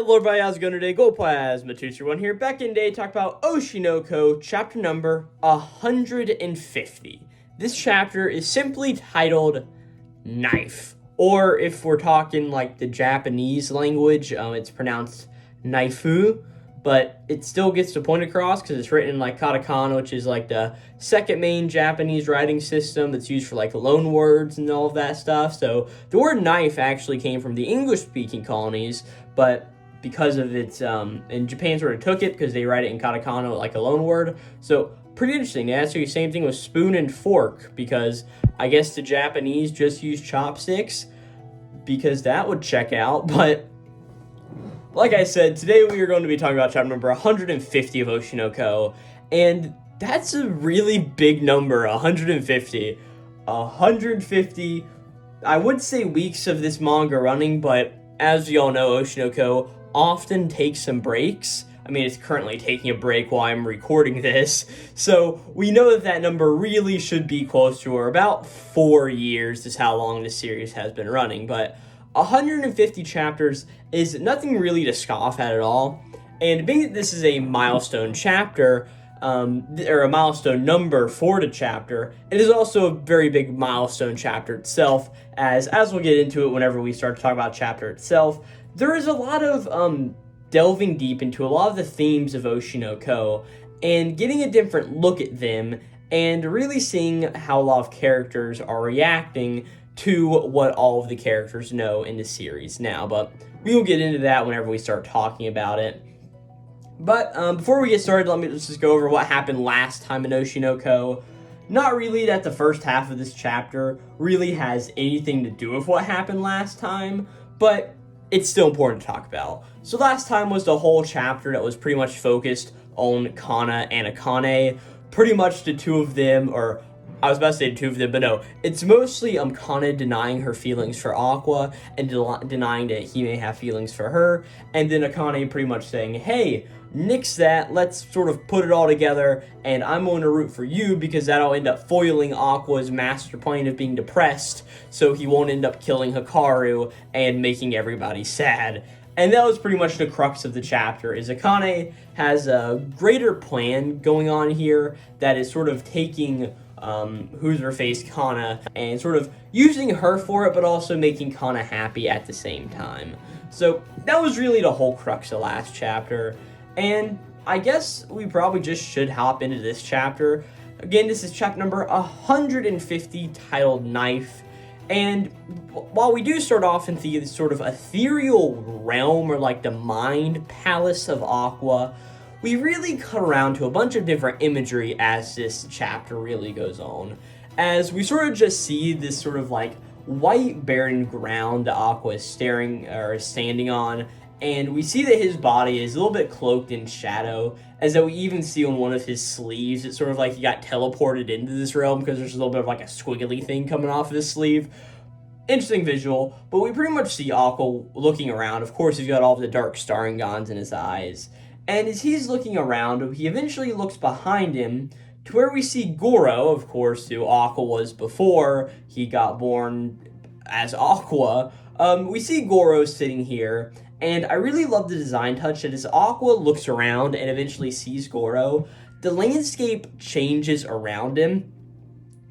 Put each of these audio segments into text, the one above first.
Hello everybody, how's it going today? Glowplasma231 here, back in today to talk about Oshi chapter number 150. This chapter is simply titled Knife, or if we're talking like the Japanese language, it's pronounced Knaifu, but it still gets the point across because it's written in like katakana, which is like the second main Japanese writing system that's used for like loan words and all of that stuff. So the word knife actually came from the English-speaking colonies, but because of its, and Japan sort of took it because they write it in katakana like a loan word. So pretty interesting. They actually the same thing with spoon and fork, because I guess the Japanese just use chopsticks because that would check out. But like I said, today we are going to be talking about chapter number 150 of Oshi, and that's a really big number, 150. 150, I would say weeks of this manga running, but as you all know, Oshi often takes some breaks. I mean, it's currently taking a break while I'm recording this, so we know that number really should be close to, or about 4 years is how long the series has been running, but 150 chapters is nothing really to scoff at all, and being that this is a milestone chapter, or a milestone number for the chapter, it is also a very big milestone chapter itself, as we'll get into it whenever we start to talk about chapter itself. There is a lot of delving deep into a lot of the themes of Oshi, and getting a different look at them, and really seeing how a lot of characters are reacting to what all of the characters know in the series now, but we will get into that whenever we start talking about it. But before we get started, let me just go over what happened last time in Oshi. Not really that the first half of this chapter really has anything to do with what happened last time, but it's still important to talk about. So last time was the whole chapter that was pretty much focused on Kana and Akane. Pretty much the two of them, or I was about to say two of them, but no. It's mostly Kana denying her feelings for Aqua and denying that he may have feelings for her. And then Akane pretty much saying, hey, nix that, let's sort of put it all together, and I'm going to root for you because that'll end up foiling Aqua's master plan of being depressed, so he won't end up killing Hikaru and making everybody sad. And that was pretty much the crux of the chapter, is Akane has a greater plan going on here that is sort of taking who's her face Kana and sort of using her for it, but also making Kana happy at the same time. So that was really the whole crux of last chapter, and I guess we probably just should hop into this chapter. Again, this is chapter number 150, titled Knife, and while we do start off in the sort of ethereal realm, or like the mind palace of Aqua, we really cut around to a bunch of different imagery as this chapter really goes on, as we sort of just see this sort of like white barren ground that Aqua is standing on, and we see that his body is a little bit cloaked in shadow, as that we even see on one of his sleeves, it's sort of like he got teleported into this realm because there's a little bit of like a squiggly thing coming off of his sleeve. Interesting visual, but we pretty much see Aqua looking around. Of course, he's got all of the dark Starengons in his eyes. And as he's looking around, he eventually looks behind him to where we see Gorou, of course, who Aqua was before he got born as Aqua. We see Gorou sitting here, and I really love the design touch that as Aqua looks around and eventually sees Gorou, the landscape changes around him,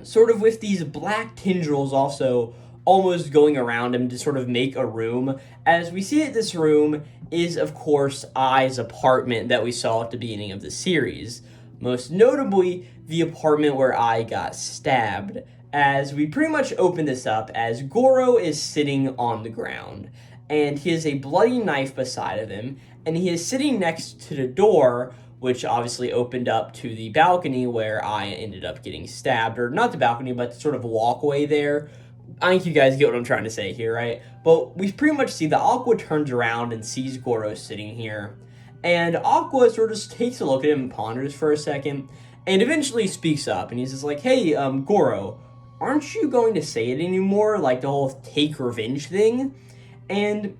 sort of with these black tendrils also almost going around him to sort of make a room, as we see that this room is, of course, Ai's apartment that we saw at the beginning of the series. Most notably, the apartment where Ai got stabbed, as we pretty much open this up as Gorou is sitting on the ground, and he has a bloody knife beside of him, and he is sitting next to the door, which obviously opened up to the balcony where Ai ended up getting stabbed, or not the balcony, but the sort of walkway there. I think you guys get what I'm trying to say here, right? But we pretty much see that Aqua turns around and sees Gorou sitting here, and Aqua sort of just takes a look at him and ponders for a second, and eventually speaks up, and he's just like, hey, Gorou, aren't you going to say it anymore, like the whole take revenge thing? And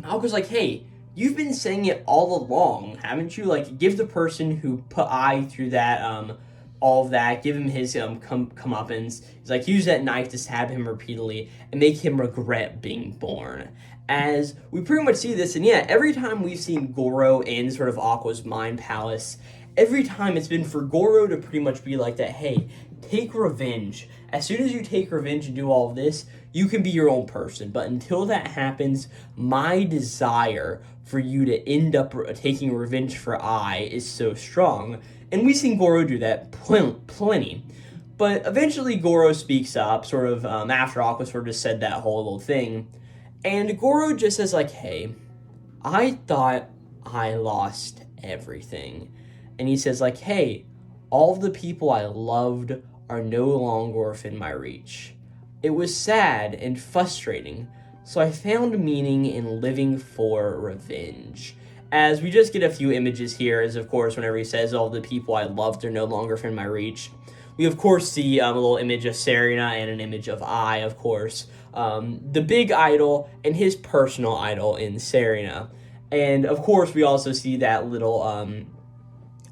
Aqua's like, hey, you've been saying it all along, haven't you? Like, give the person who put Ai through that, all of that, give him his comeuppance. He's like, use that knife to stab him repeatedly and make him regret being born. as we pretty much see this. And yeah, every time we've seen Gorou in sort of Aqua's mind palace, every time it's been for Gorou to pretty much be like that, hey, take revenge. As soon as you take revenge and do all of this, you can be your own person. But until that happens, my desire for you to end up taking revenge for I is so strong. And we've seen Gorou do that plenty. But eventually Gorou speaks up, sort of after Aqua sort of just said that whole little thing. And Gorou just says like, hey, I thought I lost everything. And he says like, hey, all of the people I loved are no longer within my reach. It was sad and frustrating, so I found meaning in living for revenge. As we just get a few images here, as of course whenever he says all the people I loved are no longer within my reach, we of course see a little image of Serena and an image of I, of course, the big idol and his personal idol in Serena. And of course we also see that little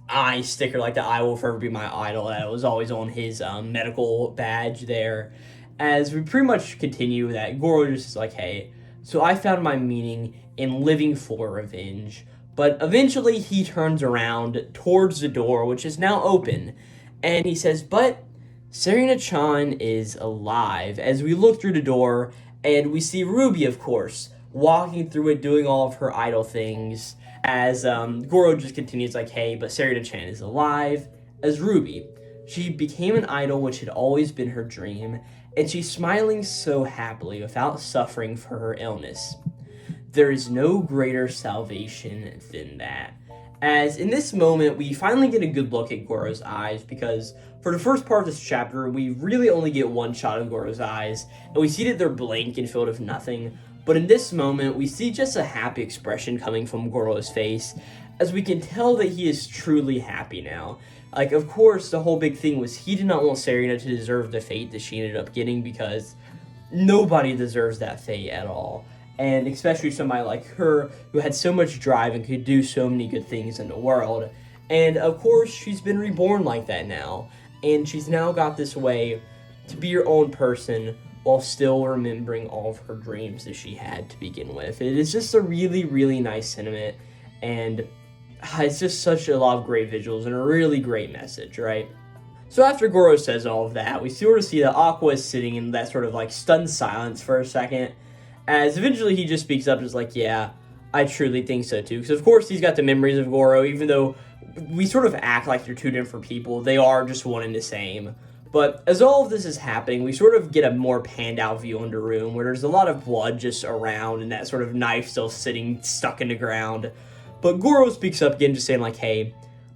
I sticker, like the I will forever be my idol, that was always on his medical badge there. As we pretty much continue that, Gorou just is like, hey, so I found my meaning in living for revenge. But eventually he turns around towards the door, which is now open, and he says, but Serena-chan is alive. As we look through the door, and we see Ruby, of course, walking through it, doing all of her idol things, as Gorou just continues like, hey, but Serena-chan is alive. As Ruby, she became an idol which had always been her dream, and she's smiling so happily without suffering for her illness. There is no greater salvation than that. As in this moment, we finally get a good look at Gorou's eyes, because for the first part of this chapter, we really only get one shot of Gorou's eyes, and we see that they're blank and filled with nothing. But in this moment, we see just a happy expression coming from Gorou's face, as we can tell that he is truly happy now. Like, of course, the whole big thing was he did not want Serena to deserve the fate that she ended up getting, because nobody deserves that fate at all. And especially somebody like her, who had so much drive and could do so many good things in the world. And of course, she's been reborn like that now. And she's now got this way to be your own person, while still remembering all of her dreams that she had to begin with. It is just a really, really nice sentiment, and it's just such a lot of great visuals and a really great message, right? So after Gorou says all of that, we sort of see that Aqua is sitting in that sort of like stunned silence for a second, as eventually he just speaks up and is like, yeah, I truly think so too. Because of course he's got the memories of Gorou, even though we sort of act like they're two different people, they are just one and the same. But as all of this is happening, we sort of get a more panned out view in the room where there's a lot of blood just around and that sort of knife still sitting stuck in the ground. But Gorou speaks up again, just saying like, hey,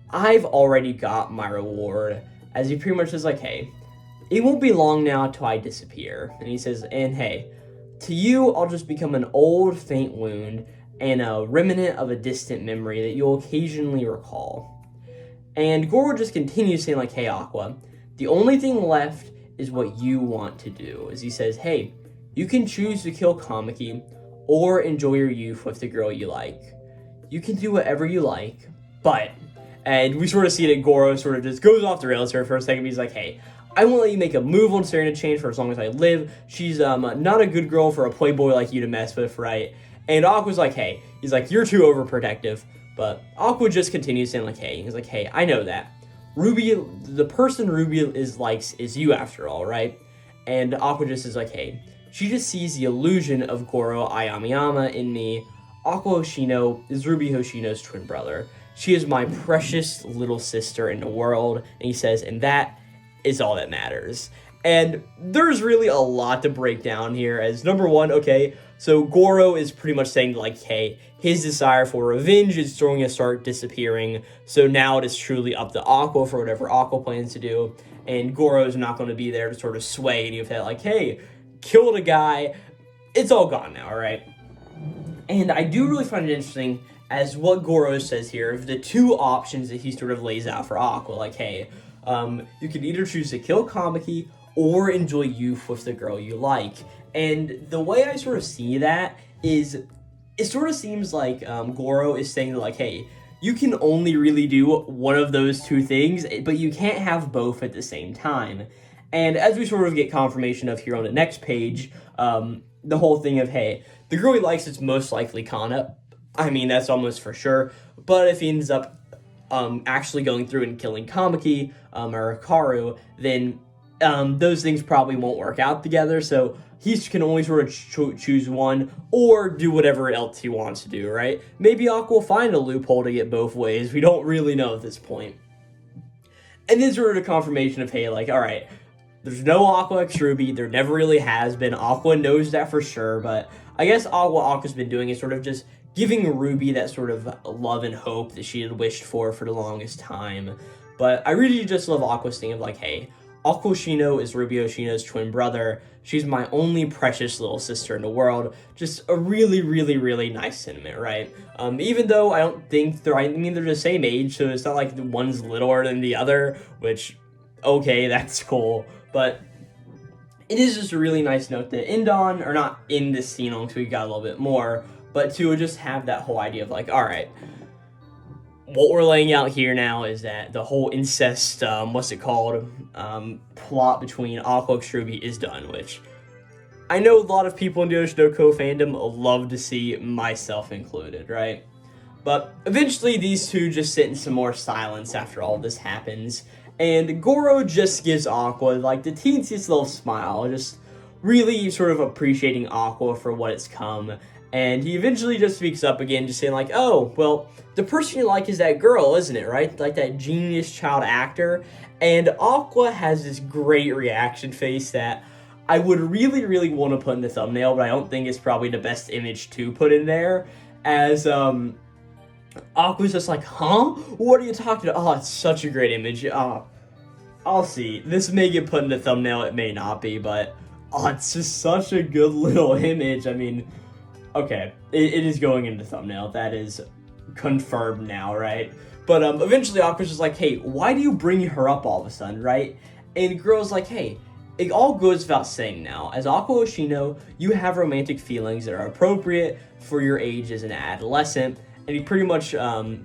I've already got my reward. As he pretty much says like, hey, it won't be long now till I disappear. And he says, and hey, to you, I'll just become an old faint wound and a remnant of a distant memory that you'll occasionally recall. And Gorou just continues saying like, hey, Aqua, the only thing left is what you want to do. As he says, hey, you can choose to kill Kamiki or enjoy your youth with the girl you like. You can do whatever you like, but... And we sort of see that Gorou sort of just goes off the rails here for a second. He's like, hey, I won't let you make a move on Serena-chan for as long as I live. She's not a good girl for a playboy like you to mess with, right? And Aqua's like, hey. He's like, you're too overprotective. But Aqua just continues saying like, hey. He's like, hey, I know that. Ruby, the person Ruby likes is you after all, right? And Aqua just is like, hey, she just sees the illusion of Gorou Amamiya in me. Aqua Hoshino is Ruby Hoshino's twin brother. She is my precious little sister in the world. And he says, and that is all that matters. And there's really a lot to break down here, as number one, okay, so Gorou is pretty much saying like, hey, his desire for revenge is going to start disappearing, so now it is truly up to Aqua for whatever Aqua plans to do, and Gorou is not going to be there to sort of sway any of that, like, hey, killed a guy, it's all gone now, alright? And I do really find it interesting as what Gorou says here, of the two options that he sort of lays out for Aqua, like, hey, you can either choose to kill Kamiki or enjoy youth with the girl you like. And the way I sort of see that is, it sort of seems like Gorou is saying like, hey, you can only really do one of those two things, but you can't have both at the same time. And as we sort of get confirmation of here on the next page, the whole thing of, hey, the girl he likes is most likely Kana. I mean, that's almost for sure. But if he ends up actually going through and killing Kamaki or Hikaru, then those things probably won't work out together. So he can only sort of choose one or do whatever else he wants to do, right? Maybe Aqua will find a loophole to get both ways. We don't really know at this point. And then sort of a confirmation of, hey, like, all right, there's no Aqua X Ruby. There never really has been. Aqua knows that for sure, but I guess all what Aqua's been doing is sort of just giving Ruby that sort of love and hope that she had wished for the longest time. But I really just love Aqua's thing of like, hey, Aqua Oshino is Ruby Oshino's twin brother. She's my only precious little sister in the world. Just a really, really, really nice sentiment, right? Even though I don't think they're the same age, so it's not like the one's littler than the other, which, okay, that's cool. But it is just a really nice note to end on, or not in this scene, because we got a little bit more, but to just have that whole idea of like, all right, what we're laying out here now is that the whole incest, plot between Aqua and Ruby is done, which I know a lot of people in the Oshi no Ko fandom love to see, myself included, right? But eventually these two just sit in some more silence after all this happens, and Gorou just gives Aqua like the teensiest little smile, just really sort of appreciating Aqua for what it's come. And he eventually just speaks up again, just saying like, oh, well, the person you like is that girl, isn't it, right? Like that genius child actor. And Aqua has this great reaction face that I would really, really want to put in the thumbnail, but I don't think it's probably the best image to put in there. As Aqua's just like, huh? What are you talking about? Oh, it's such a great image. I'll see. This may get put in the thumbnail, it may not be, but it's just such a good little image. I mean, okay, it is going into the thumbnail. That is confirmed now, right? But eventually Aqua's just like, hey, why do you bring her up all of a sudden, right? And Girl's like, hey, it all goes without saying now. As Aqua Oshino, you have romantic feelings that are appropriate for your age as an adolescent. And he pretty much, Gorou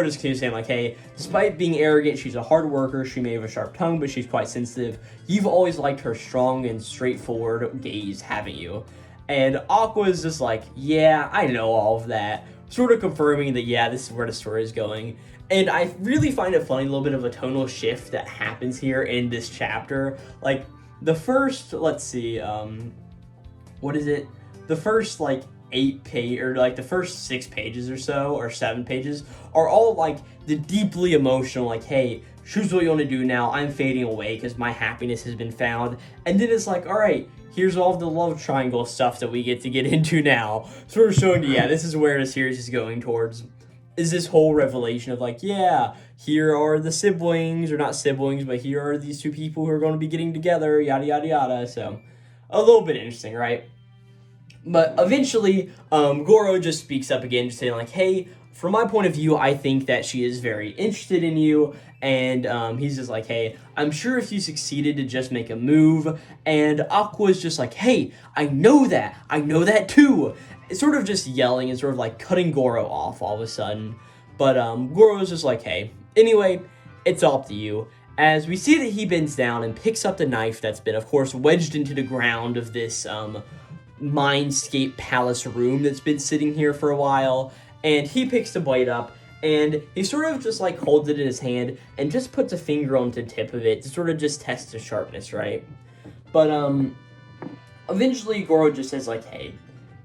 just keeps saying like, hey, despite being arrogant, she's a hard worker. She may have a sharp tongue, but she's quite sensitive. You've always liked her strong and straightforward gaze, haven't you? And Aqua is just like, yeah, I know all of that. Sort of confirming that, yeah, this is where the story is going. And I really find it funny, a little bit of a tonal shift that happens here in this chapter. Like, the first, let's see, what is it? The first, like, 8 page, or like the first 6 pages or so, or 7 pages, are all like the deeply emotional, like, hey, choose what you want to do now. I'm fading away because my happiness has been found. And then it's like, all right, here's all of the love triangle stuff that we get to get into now. Sort of showing you, yeah, this is where the series is going towards. Is this whole revelation of like, yeah, here are the siblings, or not siblings, but here are these two people who are going to be getting together, yada, yada, yada. So, a little bit interesting, right? But eventually, Gorou just speaks up again, just saying like, hey, from my point of view, I think that she is very interested in you. And he's just like, hey, I'm sure if you succeeded to just make a move. And Aqua's just like, hey, I know that too. It's sort of just yelling and sort of like cutting Gorou off all of a sudden. But Gorou's just like, hey, anyway, it's all up to you. As we see that he bends down and picks up the knife that's been, of course, wedged into the ground of this Mindscape Palace room that's been sitting here for a while. And he picks the blade up, and he sort of just like holds it in his hand and just puts a finger on the tip of it to sort of just test the sharpness, right? But eventually Gorou just says like, hey,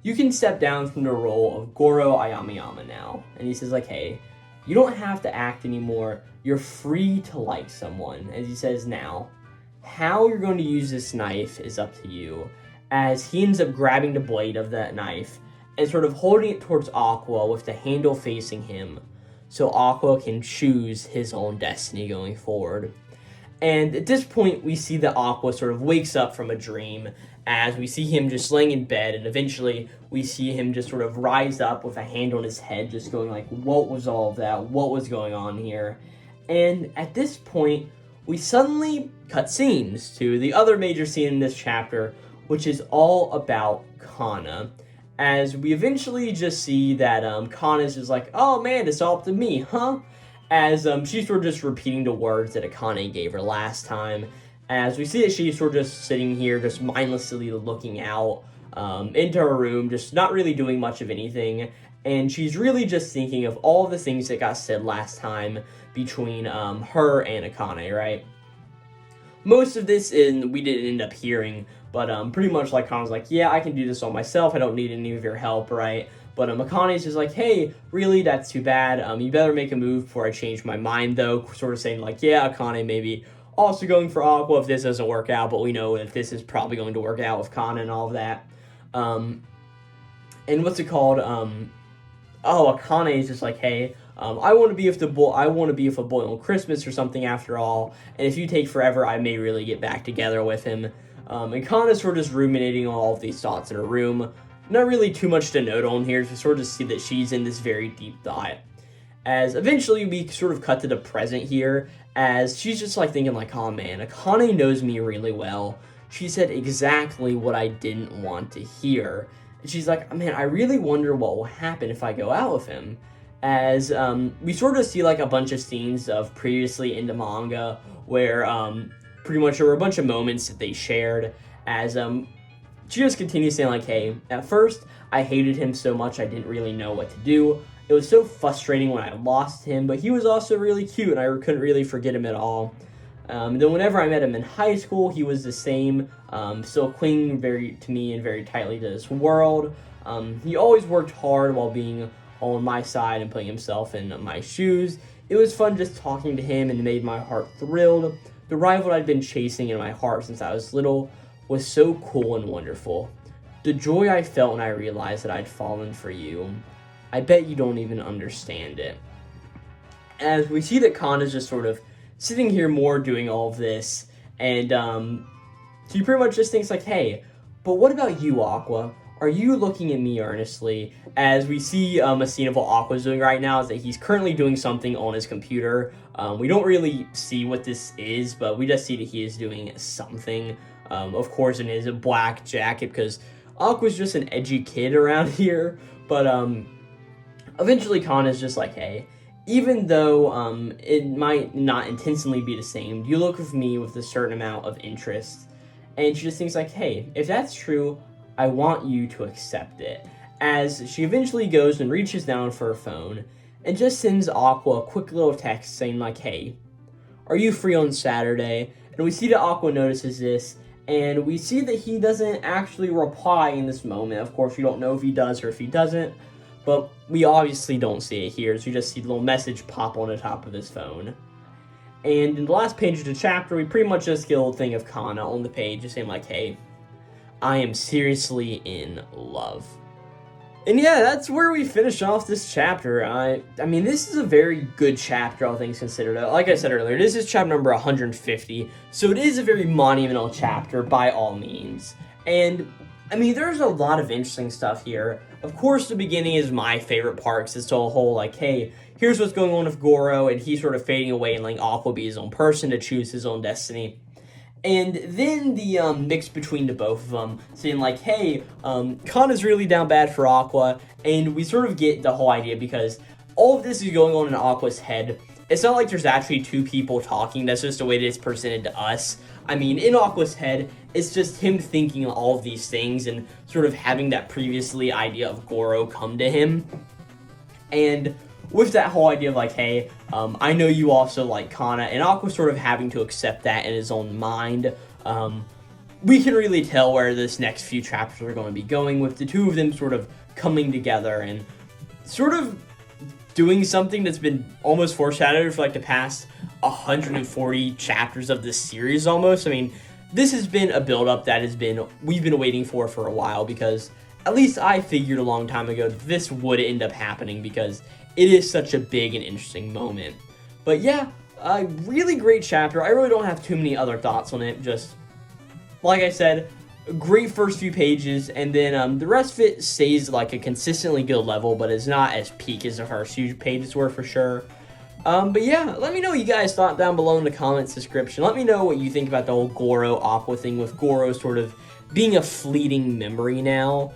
you can step down from the role of Gorou Amamiya now. And he says like, hey, you don't have to act anymore. You're free to like someone. As he says now, how you're going to use this knife is up to you. As he ends up grabbing the blade of that knife and sort of holding it towards Aqua with the handle facing him, so Aqua can choose his own destiny going forward. And at this point, we see that Aqua sort of wakes up from a dream, as we see him just laying in bed, and eventually we see him just sort of rise up with a hand on his head, just going like, what was all of that? What was going on here? And at this point, we suddenly cut scenes to the other major scene in this chapter, which is all about Kana. As we eventually just see that Kana's just like, oh man, it's all up to me, huh? As she's sort of just repeating the words that Akane gave her last time. as we see that she's sort of just sitting here, just mindlessly looking out into her room, just not really doing much of anything, and she's really just thinking of all the things that got said last time between her and Akane, right? Most of this we didn't end up hearing, but pretty much like Kana's like, yeah, I can do this all myself, I don't need any of your help, right? But Akane's just like, hey, really, that's too bad, you better make a move before I change my mind, though, sort of saying like, yeah, Akane maybe also going for Aqua if this doesn't work out, but we know that this is probably going to work out with Kana and all of that. And what's it called? Akane is just like, hey, I want to be with a boy on Christmas or something after all, and if you take forever, I may really get back together with him. And Kana's sort of just ruminating on all of these thoughts in her room. Not really too much to note on here, to sort of see that she's in this very deep thought. As eventually we sort of cut to the present here, as she's just like thinking like, oh man, Akane knows me really well. She said exactly what I didn't want to hear. And she's like, man, I really wonder what will happen if I go out with him. As we sort of see like a bunch of scenes of previously in the manga where pretty much there were a bunch of moments that they shared, as she just continues saying like, hey, at first I hated him so much I didn't really know what to do. It was so frustrating when I lost him, but he was also really cute and I couldn't really forget him at all. Then whenever I met him in high school, he was the same, still clinging to me and very tightly to this world. He always worked hard while being on my side and putting himself in my shoes. It was fun just talking to him and made my heart thrilled. The rival I'd been chasing in my heart since I was little was so cool and wonderful. The joy I felt when I realized that I'd fallen for you, I bet you don't even understand it. As we see that Kana's just sort of sitting here more doing all of this, and she pretty much just thinks like, hey, but what about you, Aqua? Are you looking at me earnestly? As we see a scene of what Aqua's doing right now is that he's currently doing something on his computer. We don't really see what this is, but we just see that he is doing something. Of course, in his black jacket, because Aqua's just an edgy kid around here. But eventually Kana's just like, hey, even though it might not intentionally be the same, you look with me with a certain amount of interest. And she just thinks like, hey, if that's true, I want you to accept it. As she eventually goes and reaches down for her phone and just sends Aqua a quick little text saying like, hey, are you free on Saturday? And we see that Aqua notices this, and we see that he doesn't actually reply in this moment. Of course, we don't know if he does or if he doesn't, but we obviously don't see it here, so you just see the little message pop on the top of his phone. And in the last page of the chapter, we pretty much just get a little thing of Kana on the page just saying like, hey, I am seriously in love. And yeah, that's where we finish off this chapter. I mean, this is a very good chapter, all things considered. Like I said earlier, this is chapter number 150, so it is a very monumental chapter by all means. And, I mean, there's a lot of interesting stuff here. Of course, the beginning is my favorite part, because it's the whole, like, hey, here's what's going on with Gorou, and he's sort of fading away and letting Aqua be his own person to choose his own destiny. And then the mix between the both of them, saying like, hey, Kana's really down bad for Aqua, and we sort of get the whole idea because all of this is going on in Aqua's head. It's not like there's actually two people talking, that's just the way that it's presented to us. I mean, in Aqua's head, it's just him thinking all of these things and sort of having that previously idea of Gorou come to him. And with that whole idea of like, hey, I know you also like Kana, and Aqua sort of having to accept that in his own mind, we can really tell where this next few chapters are going to be going, with the two of them sort of coming together and sort of doing something that's been almost foreshadowed for like the past 140 chapters of this series almost. I mean, this has been a build-up that we've been waiting for a while, because at least I figured a long time ago that this would end up happening, because it is such a big and interesting moment. But yeah, a really great chapter. I really don't have too many other thoughts on it. Just, like I said, a great first few pages, and then the rest of it stays like a consistently good level, but it's not as peak as the first few pages were for sure. But yeah, let me know what you guys thought down below in the comments description. Let me know what you think about the whole Gorou Aqua thing, with Gorou sort of being a fleeting memory now.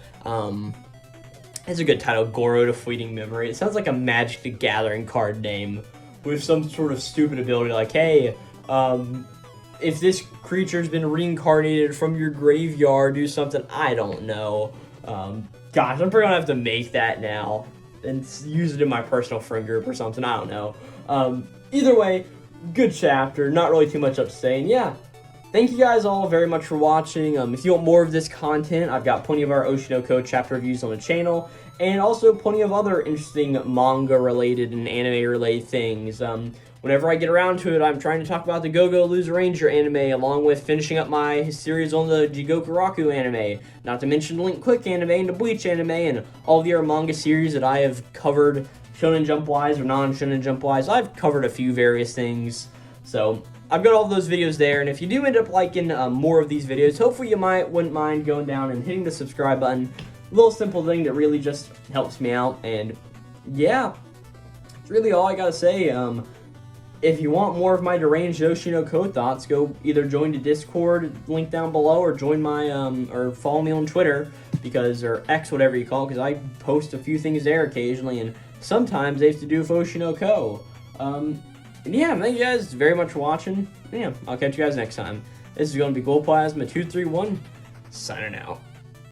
It's a good title, Gorou to Fleeting Memory. It sounds like a Magic the Gathering card name with some sort of stupid ability like, hey, if this creature's been reincarnated from your graveyard, do something, I don't know. Gosh, I'm probably gonna have to make that now and use it in my personal friend group or something, I don't know. Either way, good chapter, not really too much up to say, and yeah. Thank you guys all very much for watching. If you want more of this content, I've got plenty of our Oshi no Ko chapter reviews on the channel, and also plenty of other interesting manga-related and anime-related things. Whenever I get around to it, I'm trying to talk about the Go-Go Loser Ranger anime, along with finishing up my series on the Jigokuraku anime, not to mention the Link Quick anime and the Bleach anime, and all the other manga series that I have covered, Shonen Jump-wise or non-Shonen Jump-wise. I've covered a few various things, so I've got all those videos there, and if you do end up liking more of these videos, hopefully you wouldn't mind going down and hitting the subscribe button. A little simple thing that really just helps me out, and yeah, that's really all I gotta say. If you want more of my deranged Oshi no Ko thoughts, go either join the Discord link down below, or join my or follow me on Twitter, or X, whatever you call it, because I post a few things there occasionally, and sometimes they have to do with Oshi no Ko. And yeah, thank you guys very much for watching. Yeah, I'll catch you guys next time. This is going to be Glowplasma231, signing out.